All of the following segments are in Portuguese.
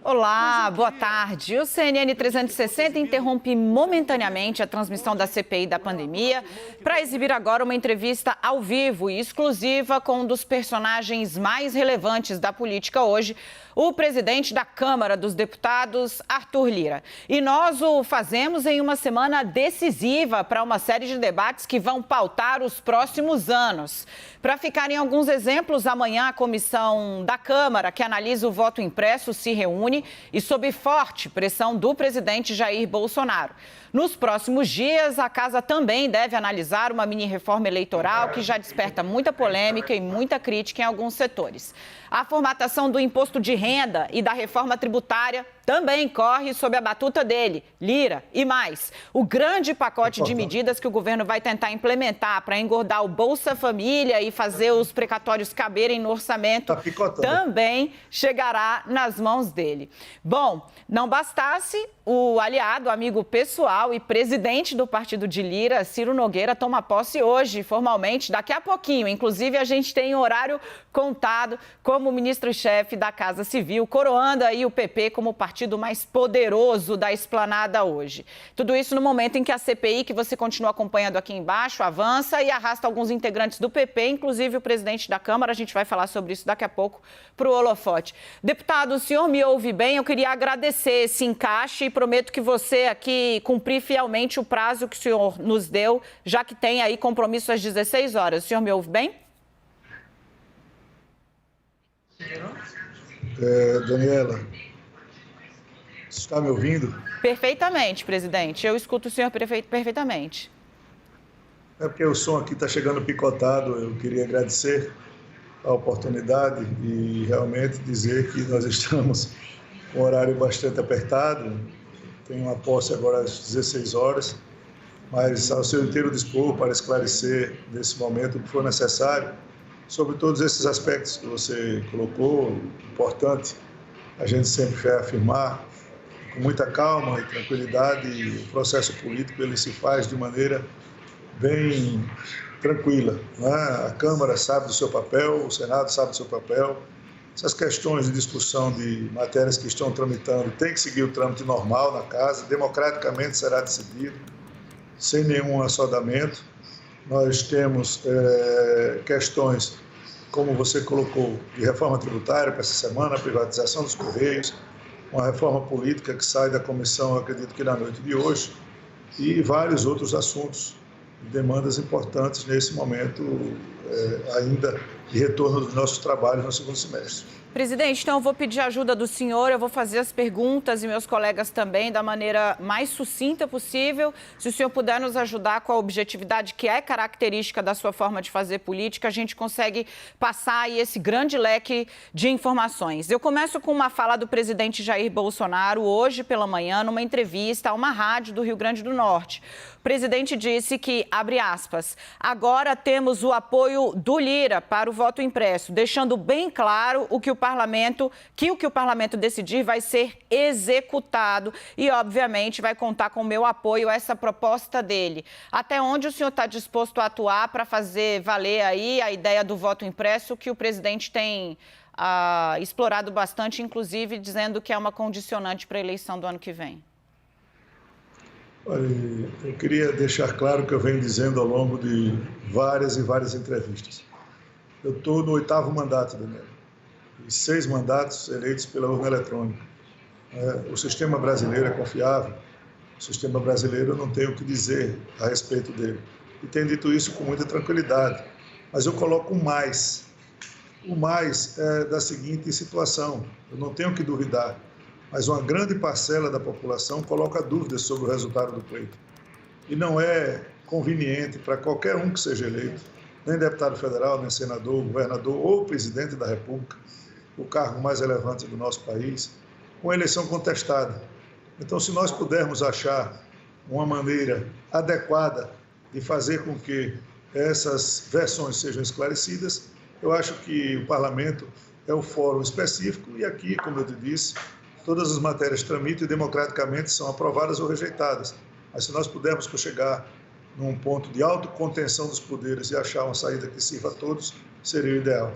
Olá, boa tarde. O CNN 360 interrompe momentaneamente a transmissão da CPI da pandemia para exibir agora uma entrevista ao vivo e exclusiva com um dos personagens mais relevantes da política hoje, o presidente da Câmara dos Deputados, Arthur Lira. E nós o fazemos em uma semana decisiva para uma série de debates que vão pautar os próximos anos. Para ficarem alguns exemplos, amanhã a comissão da Câmara, que analisa o voto impresso, se reúne e sob forte pressão do presidente Jair Bolsonaro. Nos próximos dias, a Casa também deve analisar uma mini-reforma eleitoral que já desperta muita polêmica e muita crítica em alguns setores. A formatação do imposto de renda e da reforma tributária também corre sob a batuta dele, Lira, e mais. O grande pacote de medidas que o governo vai tentar implementar para engordar o Bolsa Família e fazer os precatórios caberem no orçamento também chegará nas mãos dele. Bom, não bastasse, o aliado, amigo pessoal e presidente do partido de Lira, Ciro Nogueira, toma posse hoje, formalmente, daqui a pouquinho. Inclusive, a gente tem horário contado como ministro-chefe da Casa Civil, coroando aí o PP como o partido mais poderoso da esplanada hoje. Tudo isso no momento em que a CPI, que você continua acompanhando aqui embaixo, avança e arrasta alguns integrantes do PP, inclusive o presidente da Câmara. A gente vai falar sobre isso daqui a pouco para o holofote. Deputado, o senhor me ouve bem? Eu queria agradecer esse encaixe e prometo que você aqui cumprir fielmente o prazo que o senhor nos deu, já que tem aí compromisso às 16 horas. O senhor me ouve bem? Daniela, você está me ouvindo? Perfeitamente, presidente. Eu escuto o senhor perfeitamente. É porque o som aqui está chegando picotado. Eu queria agradecer a oportunidade e realmente dizer que nós estamos com um horário bastante apertado. Tem uma posse agora às 16 horas, mas ao seu inteiro dispor para esclarecer nesse momento o que for necessário sobre todos esses aspectos que você colocou. Importante a gente sempre reafirmar com muita calma e tranquilidade. O processo político ele se faz de maneira bem tranquila, né? A Câmara sabe do seu papel, o Senado sabe do seu papel. Essas questões de discussão de matérias que estão tramitando tem que seguir o trâmite normal na Casa, democraticamente será decidido, sem nenhum assodamento. Nós temos questões, como você colocou, de reforma tributária para essa semana, a privatização dos Correios, uma reforma política que sai da comissão, acredito que na noite de hoje, e vários outros assuntos, demandas importantes nesse momento ainda de retorno dos nossos trabalhos no segundo semestre. Presidente, então eu vou pedir ajuda do senhor, eu vou fazer as perguntas e meus colegas também da maneira mais sucinta possível. Se o senhor puder nos ajudar com a objetividade que é característica da sua forma de fazer política, a gente consegue passar aí esse grande leque de informações. Eu começo com uma fala do presidente Jair Bolsonaro hoje pela manhã, numa entrevista a uma rádio do Rio Grande do Norte. O presidente disse que, abre aspas, agora temos o apoio do Lira para o voto impresso, deixando bem claro o que o Parlamento decidir vai ser executado e, obviamente, vai contar com o meu apoio a essa proposta dele. Até onde o senhor está disposto a atuar para fazer valer aí a ideia do voto impresso que o presidente tem explorado bastante, inclusive dizendo que é uma condicionante para a eleição do ano que vem? Olha, eu queria deixar claro que eu venho dizendo ao longo de várias e várias entrevistas. Eu estou no 8º mandato, Daniela. E 6 mandatos eleitos pela urna eletrônica. O sistema brasileiro é confiável, o sistema brasileiro eu não tenho o que dizer a respeito dele. E tenho dito isso com muita tranquilidade. Mas eu coloco um mais. O mais é da seguinte situação, eu não tenho que duvidar, mas uma grande parcela da população coloca dúvidas sobre o resultado do pleito. E não é conveniente para qualquer um que seja eleito, nem deputado federal, nem senador, governador ou presidente da República, o cargo mais relevante do nosso país, com a eleição contestada. Então, se nós pudermos achar uma maneira adequada de fazer com que essas versões sejam esclarecidas, eu acho que o Parlamento é o fórum específico e aqui, como eu te disse, todas as matérias tramitam e democraticamente são aprovadas ou rejeitadas. Mas se nós pudermos chegar num ponto de autocontenção dos poderes e achar uma saída que sirva a todos, seria o ideal.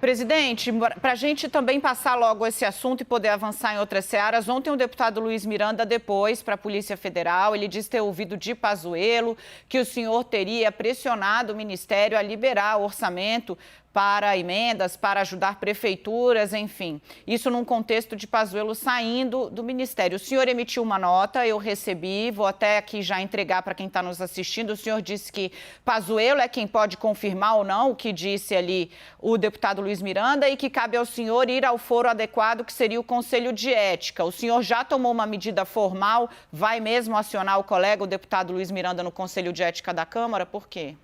Presidente, para a gente também passar logo esse assunto e poder avançar em outras searas, ontem o deputado Luiz Miranda depois para a Polícia Federal, ele disse ter ouvido de Pazuello que o senhor teria pressionado o Ministério a liberar o orçamento para emendas, para ajudar prefeituras, enfim. Isso num contexto de Pazuello saindo do Ministério. O senhor emitiu uma nota, eu recebi, vou até aqui já entregar para quem está nos assistindo. O senhor disse que Pazuello é quem pode confirmar ou não o que disse ali o deputado Luiz Miranda e que cabe ao senhor ir ao foro adequado, que seria o Conselho de Ética. O senhor já tomou uma medida formal, vai mesmo acionar o colega, o deputado Luiz Miranda, no Conselho de Ética da Câmara? Por quê?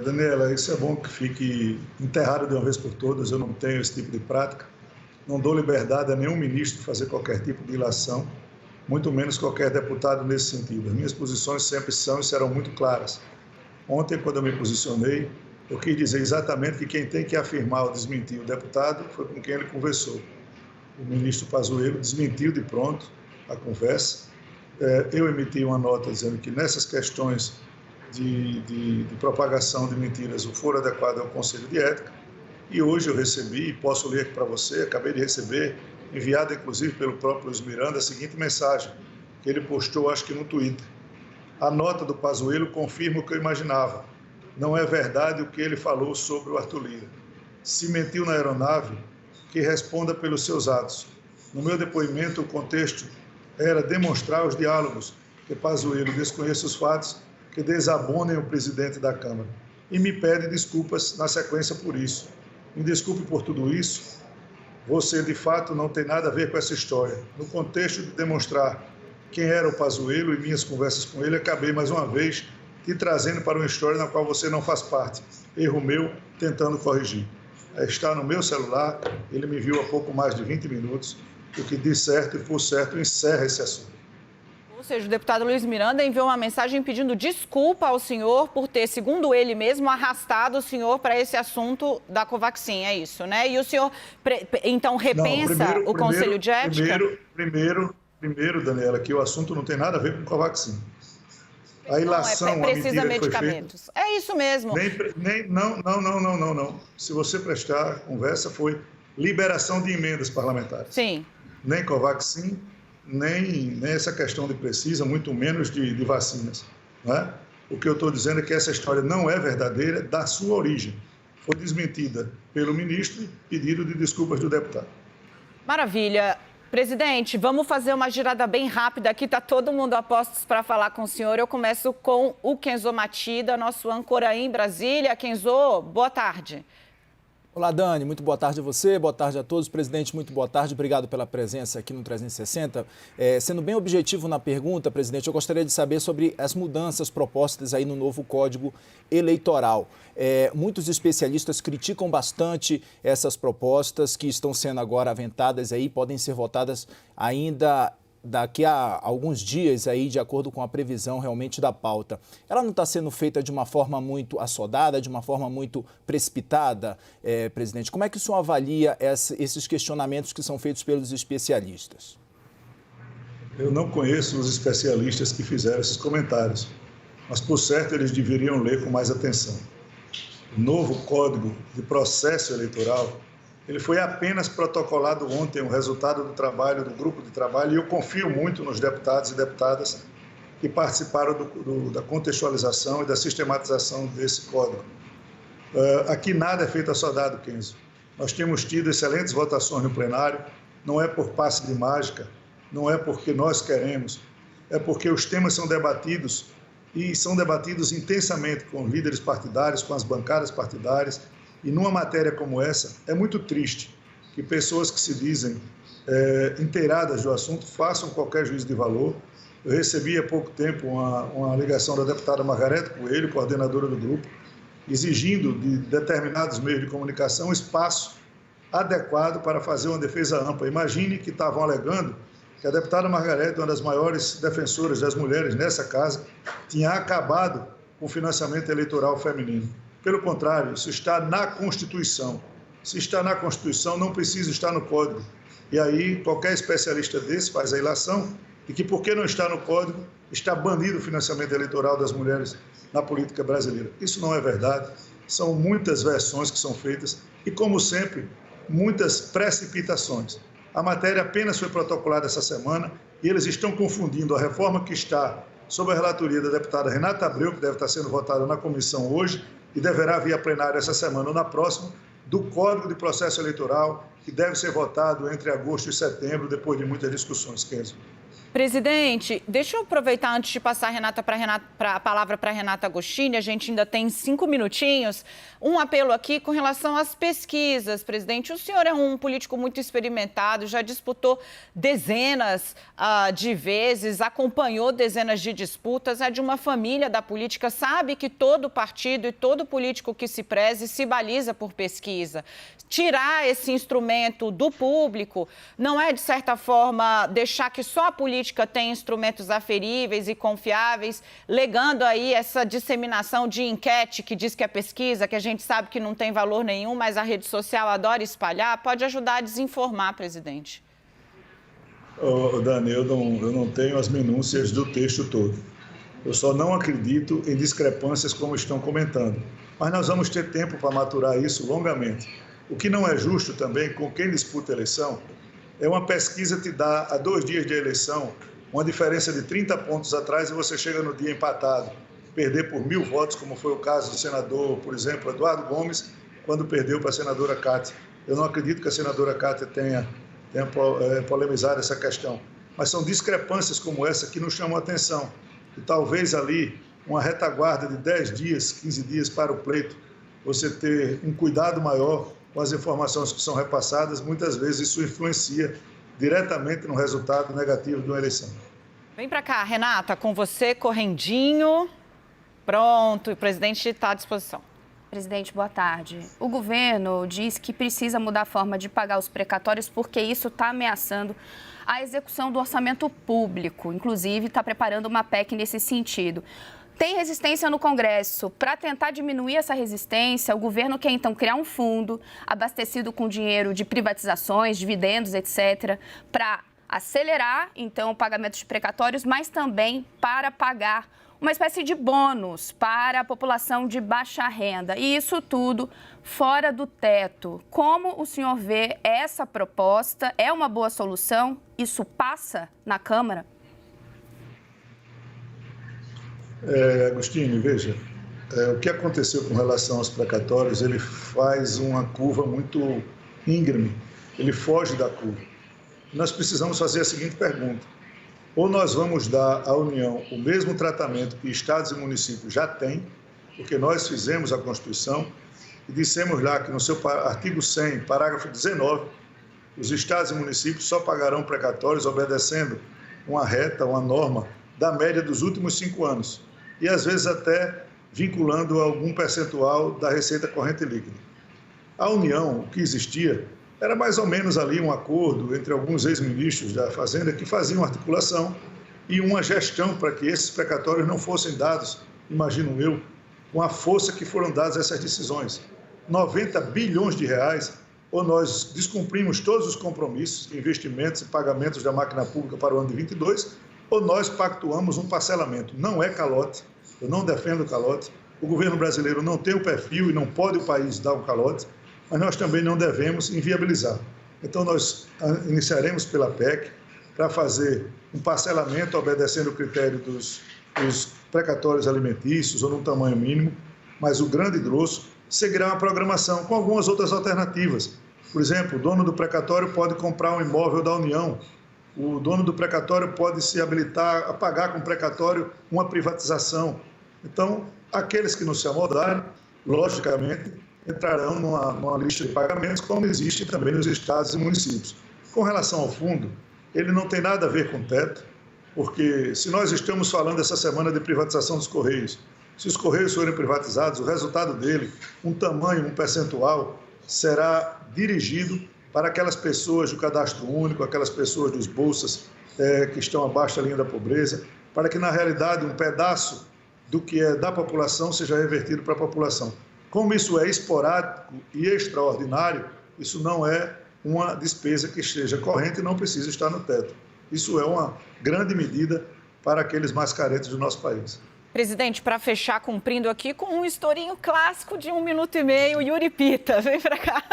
Daniela, isso é bom que fique enterrado de uma vez por todas. Eu não tenho esse tipo de prática, não dou liberdade a nenhum ministro fazer qualquer tipo de ilação, muito menos qualquer deputado nesse sentido. As minhas posições sempre são e serão muito claras. Ontem, quando eu me posicionei, eu quis dizer exatamente que quem tem que afirmar ou desmentir o deputado foi com quem ele conversou. O ministro Pazuello desmentiu de pronto a conversa. Eu emiti uma nota dizendo que nessas questões de propagação de mentiras, o foro adequado é o Conselho de Ética. E hoje eu recebi, e posso ler aqui para você, acabei de receber, enviada inclusive pelo próprio Luiz Miranda, a seguinte mensagem, que ele postou, acho que no Twitter. A nota do Pazuello confirma o que eu imaginava. Não é verdade o que ele falou sobre o Arthur Lira. Se mentiu na aeronave, que responda pelos seus atos. No meu depoimento, o contexto era demonstrar os diálogos, que Pazuello desconheça os fatos, que desabonem o presidente da Câmara. E me pede desculpas na sequência por isso. Me desculpe por tudo isso. Você, de fato, não tem nada a ver com essa história. No contexto de demonstrar quem era o Pazuello e minhas conversas com ele, acabei, mais uma vez, te trazendo para uma história na qual você não faz parte. Erro meu, tentando corrigir. Está no meu celular, ele me viu há pouco mais de 20 minutos. O que diz certo e por certo encerra esse assunto. Ou seja, o deputado Luiz Miranda enviou uma mensagem pedindo desculpa ao senhor por ter, segundo ele mesmo, arrastado o senhor para esse assunto da Covaxin, é isso, né? E o senhor, então, repensa o Conselho de Ética? Primeiro, Daniela, que o assunto não tem nada a ver com Covaxin. A ilação, precisa a mentira medicamentos. Feita, é isso mesmo. Não. Se você prestar a conversa, foi liberação de emendas parlamentares. Sim. Nem Covaxin, nem essa questão de precisa, muito menos de vacinas. Não é? O que eu estou dizendo é que essa história não é verdadeira da sua origem. Foi desmentida pelo ministro e pedido de desculpas do deputado. Maravilha. Presidente, vamos fazer uma girada bem rápida aqui, está todo mundo a postos para falar com o senhor. Eu começo com o Kenzo Matida, nosso âncora em Brasília. Kenzo, boa tarde. Olá, Dani, muito boa tarde a você, boa tarde a todos. Presidente, muito boa tarde, obrigado pela presença aqui no 360. Sendo bem objetivo na pergunta, presidente, eu gostaria de saber sobre as mudanças propostas aí no novo Código Eleitoral. Muitos especialistas criticam bastante essas propostas que estão sendo agora aventadas aí, podem ser votadas ainda daqui a alguns dias, aí, de acordo com a previsão realmente da pauta. Ela não está sendo feita de uma forma muito assodada, de uma forma muito precipitada, presidente? Como é que o senhor avalia esses questionamentos que são feitos pelos especialistas? Eu não conheço os especialistas que fizeram esses comentários, mas, por certo, eles deveriam ler com mais atenção. O novo Código de Processo Eleitoral, ele foi apenas protocolado ontem, o resultado do trabalho do grupo de trabalho, e eu confio muito nos deputados e deputadas que participaram da contextualização e da sistematização desse código. Aqui nada é feito assodado, Kenzo. Nós temos tido excelentes votações no plenário, não é por passe de mágica, não é porque nós queremos, é porque os temas são debatidos e são debatidos intensamente com os líderes partidários, com as bancadas partidárias. E numa matéria como essa, é muito triste que pessoas que se dizem inteiradas do assunto façam qualquer juízo de valor. Eu recebi há pouco tempo uma ligação da deputada Margarete Coelho, coordenadora do grupo, exigindo de determinados meios de comunicação espaço adequado para fazer uma defesa ampla. Imagine que estavam alegando que a deputada Margarete, uma das maiores defensoras das mulheres nessa casa, tinha acabado com o financiamento eleitoral feminino. Pelo contrário, isso está na Constituição. Se está na Constituição, não precisa estar no Código. E aí, qualquer especialista desse faz a ilação de que, porque não está no Código, está banido o financiamento eleitoral das mulheres na política brasileira. Isso não é verdade. são muitas versões que são feitas e, como sempre, muitas precipitações. A matéria apenas foi protocolada essa semana e eles estão confundindo a reforma que está sob a relatoria da deputada Renata Abreu, que deve estar sendo votada na comissão hoje e deverá vir a plenário essa semana ou na próxima, do Código de Processo Eleitoral, que deve ser votado entre agosto e setembro, depois de muitas discussões. Kenzo. Presidente, deixa eu aproveitar antes de passar a palavra para a Renata Agostini, a gente ainda tem 5 minutinhos, um apelo aqui com relação às pesquisas, presidente. O senhor é um político muito experimentado, já disputou dezenas de vezes, acompanhou dezenas de disputas, é de uma família da política, sabe que todo partido e todo político que se preze se baliza por pesquisa. Tirar esse instrumento do público não é, de certa forma, deixar que só a política tem instrumentos aferíveis e confiáveis, legando aí essa disseminação de enquete que diz que é pesquisa, que a gente sabe que não tem valor nenhum, mas a rede social adora espalhar, pode ajudar a desinformar, presidente. Dani, eu não tenho as minúcias do texto todo. Eu só não acredito em discrepâncias como estão comentando. Mas nós vamos ter tempo para maturar isso longamente. O que não é justo também com quem disputa a eleição é uma pesquisa te dá a 2 dias de eleição uma diferença de 30 pontos atrás e você chega no dia empatado, perder por 1.000 votos, como foi o caso do senador, por exemplo, Eduardo Gomes, quando perdeu para a senadora Cátia. Eu não acredito que a senadora Cátia tenha polemizado essa questão, mas são discrepâncias como essa que nos chamam a atenção. E talvez ali, uma retaguarda de 10 dias, 15 dias para o pleito, você ter um cuidado maior com as informações que são repassadas, muitas vezes isso influencia diretamente no resultado negativo de uma eleição. Vem para cá, Renata, com você, correndinho. Pronto, o presidente está à disposição. Presidente, boa tarde. O governo diz que precisa mudar a forma de pagar os precatórios porque isso está ameaçando a execução do orçamento público. Inclusive, está preparando uma PEC nesse sentido. Tem resistência no Congresso. Para tentar diminuir essa resistência, o governo quer, então, criar um fundo abastecido com dinheiro de privatizações, dividendos, etc., para acelerar, então, o pagamento de precatórios, mas também para pagar uma espécie de bônus para a população de baixa renda. E isso tudo fora do teto. Como o senhor vê essa proposta? É uma boa solução? Isso passa na Câmara? Agostinho, veja, o que aconteceu com relação aos precatórios, ele faz uma curva muito íngreme, ele foge da curva. Nós precisamos fazer a seguinte pergunta: ou nós vamos dar à União o mesmo tratamento que estados e municípios já têm, porque nós fizemos a Constituição e dissemos lá que no seu artigo 100, parágrafo 19, os estados e municípios só pagarão precatórios obedecendo uma reta, uma norma da média dos últimos 5 anos. E, às vezes, até vinculando algum percentual da receita corrente líquida. A União, o que existia, era mais ou menos ali um acordo entre alguns ex-ministros da Fazenda que faziam articulação e uma gestão para que esses precatórios não fossem dados, imagino eu, com a força que foram dadas essas decisões. 90 bilhões de reais, ou nós descumprimos todos os compromissos, investimentos e pagamentos da máquina pública para o ano de 22, ou nós pactuamos um parcelamento. Não é calote, eu não defendo calote, o governo brasileiro não tem o perfil e não pode o país dar um calote, mas nós também não devemos inviabilizar. Então, nós iniciaremos pela PEC para fazer um parcelamento obedecendo o critério dos precatórios alimentícios ou num tamanho mínimo, mas o grande grosso seguirá uma programação com algumas outras alternativas. Por exemplo, o dono do precatório pode comprar um imóvel da União, o dono do precatório pode se habilitar a pagar com precatório uma privatização. Então, aqueles que não se amoldarem, logicamente, entrarão numa lista de pagamentos, como existe também nos estados e municípios. Com relação ao fundo, ele não tem nada a ver com o teto, porque se nós estamos falando essa semana de privatização dos Correios, se os Correios forem privatizados, o resultado dele, um tamanho, um percentual, será dirigido para aquelas pessoas do cadastro único, aquelas pessoas dos bolsas que estão abaixo da linha da pobreza, para que, na realidade, um pedaço do que é da população seja revertido para a população. Como isso é esporádico e extraordinário, isso não é uma despesa que esteja corrente e não precisa estar no teto. Isso é uma grande medida para aqueles mais carentes do nosso país. Presidente, para fechar, cumprindo aqui com um historinho clássico de 1 minuto e meio, Yuri Pita, vem para cá.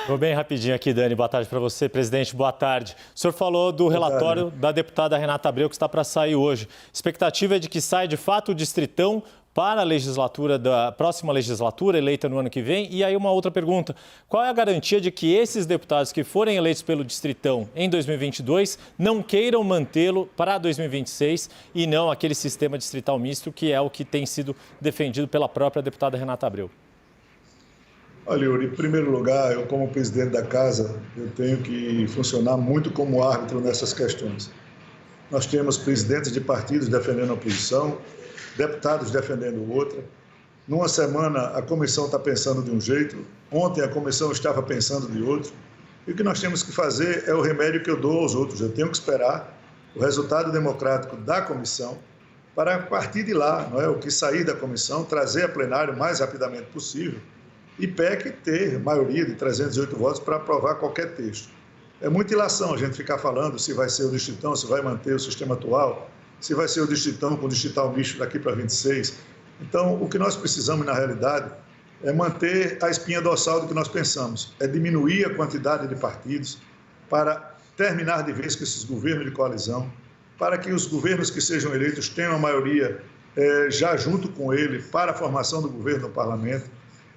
Vou bem rapidinho aqui, Dani. Boa tarde para você. Presidente, boa tarde. O senhor falou do relatório da deputada Renata Abreu, que está para sair hoje. A expectativa é de que saia, de fato, o Distritão para a legislatura da próxima legislatura, eleita no ano que vem. E aí uma outra pergunta. Qual é a garantia de que esses deputados que forem eleitos pelo Distritão em 2022 não queiram mantê-lo para 2026 e não aquele sistema distrital misto, que é o que tem sido defendido pela própria deputada Renata Abreu? Olha, Yuri, em primeiro lugar, eu como presidente da casa, eu tenho que funcionar muito como árbitro nessas questões. Nós temos presidentes de partidos defendendo a posição, deputados defendendo outra. Numa semana, a comissão está pensando de um jeito, ontem a comissão estava pensando de outro. E o que nós temos que fazer é o remédio que eu dou aos outros. Eu tenho que esperar o resultado democrático da comissão para, a partir de lá, não é, o que sair da comissão, trazer a plenário o mais rapidamente possível e PEC ter maioria de 308 votos para aprovar qualquer texto. É muita ilação a gente ficar falando se vai ser o Distritão, se vai manter o sistema atual, se vai ser o Distritão com o distrital misto daqui para 26. Então, o que nós precisamos, na realidade, é manter a espinha dorsal do que nós pensamos, é diminuir a quantidade de partidos para terminar de vez com esses governos de coalizão, para que os governos que sejam eleitos tenham a maioria já junto com ele para a formação do governo no parlamento,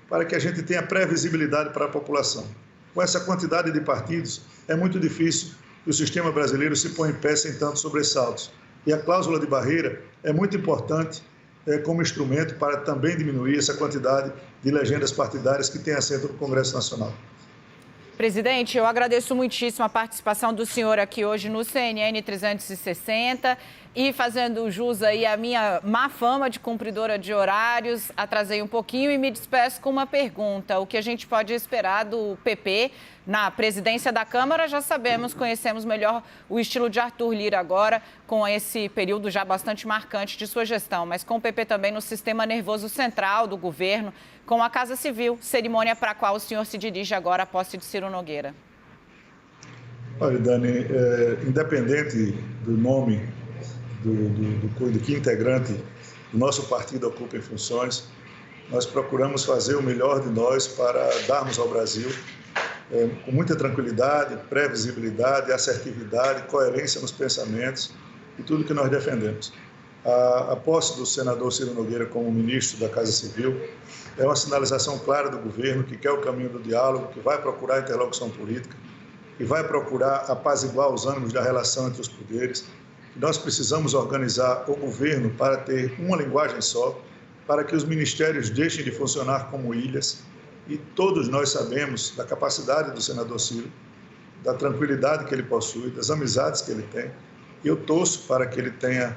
para que a gente tenha previsibilidade para a população. Com essa quantidade de partidos, é muito difícil que o sistema brasileiro se ponha em pé sem tantos sobressaltos. E a cláusula de barreira é muito importante como instrumento para também diminuir essa quantidade de legendas partidárias que tem assento no Congresso Nacional. Presidente, eu agradeço muitíssimo a participação do senhor aqui hoje no CNN 360 e fazendo jus aí à minha má fama de cumpridora de horários, atrasei um pouquinho e me despeço com uma pergunta. O que a gente pode esperar do PP na presidência da Câmara? Já sabemos, conhecemos melhor o estilo de Arthur Lira agora, com esse período já bastante marcante de sua gestão, mas com o PP também no sistema nervoso central do governo, com a Casa Civil, cerimônia para a qual o senhor se dirige agora à posse de Ciro Nogueira. Olha, Dani, independente do nome do que integrante do nosso partido ocupa em funções, nós procuramos fazer o melhor de nós para darmos ao Brasil, com muita tranquilidade, previsibilidade, assertividade, coerência nos pensamentos e tudo que nós defendemos. A posse do senador Ciro Nogueira como ministro da Casa Civil é uma sinalização clara do governo que quer o caminho do diálogo, que vai procurar interlocução política, que vai procurar apaziguar os ânimos da relação entre os poderes. Nós precisamos organizar o governo para ter uma linguagem só, para que os ministérios deixem de funcionar como ilhas. E todos nós sabemos da capacidade do senador Ciro, da tranquilidade que ele possui, das amizades que ele tem. E eu torço para que ele tenha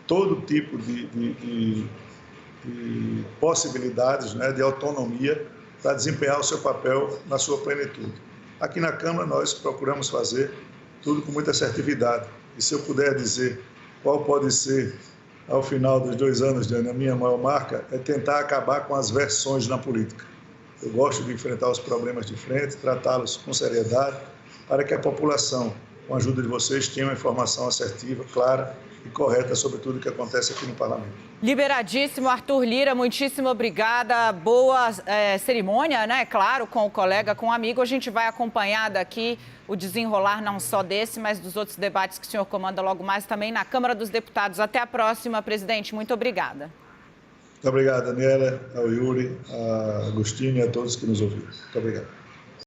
todo tipo de possibilidades, né, de autonomia para desempenhar o seu papel na sua plenitude. Aqui na Câmara nós procuramos fazer tudo com muita assertividade. E se eu puder dizer qual pode ser, ao final dos 2 anos, Dani, a minha maior marca, é tentar acabar com as versões na política. Eu gosto de enfrentar os problemas de frente, tratá-los com seriedade, para que a população, com a ajuda de vocês, tenha uma informação assertiva, clara e correta sobre tudo o que acontece aqui no Parlamento. Liberadíssimo, Arthur Lira, muitíssimo obrigada. Boa cerimônia, né? Claro, com o colega, com o amigo. A gente vai acompanhar daqui o desenrolar não só desse, mas dos outros debates que o senhor comanda logo mais também na Câmara dos Deputados. Até a próxima, presidente. Muito obrigada. Muito obrigado, Daniela, ao Yuri, a Agostinho e a todos que nos ouviram. Muito obrigado.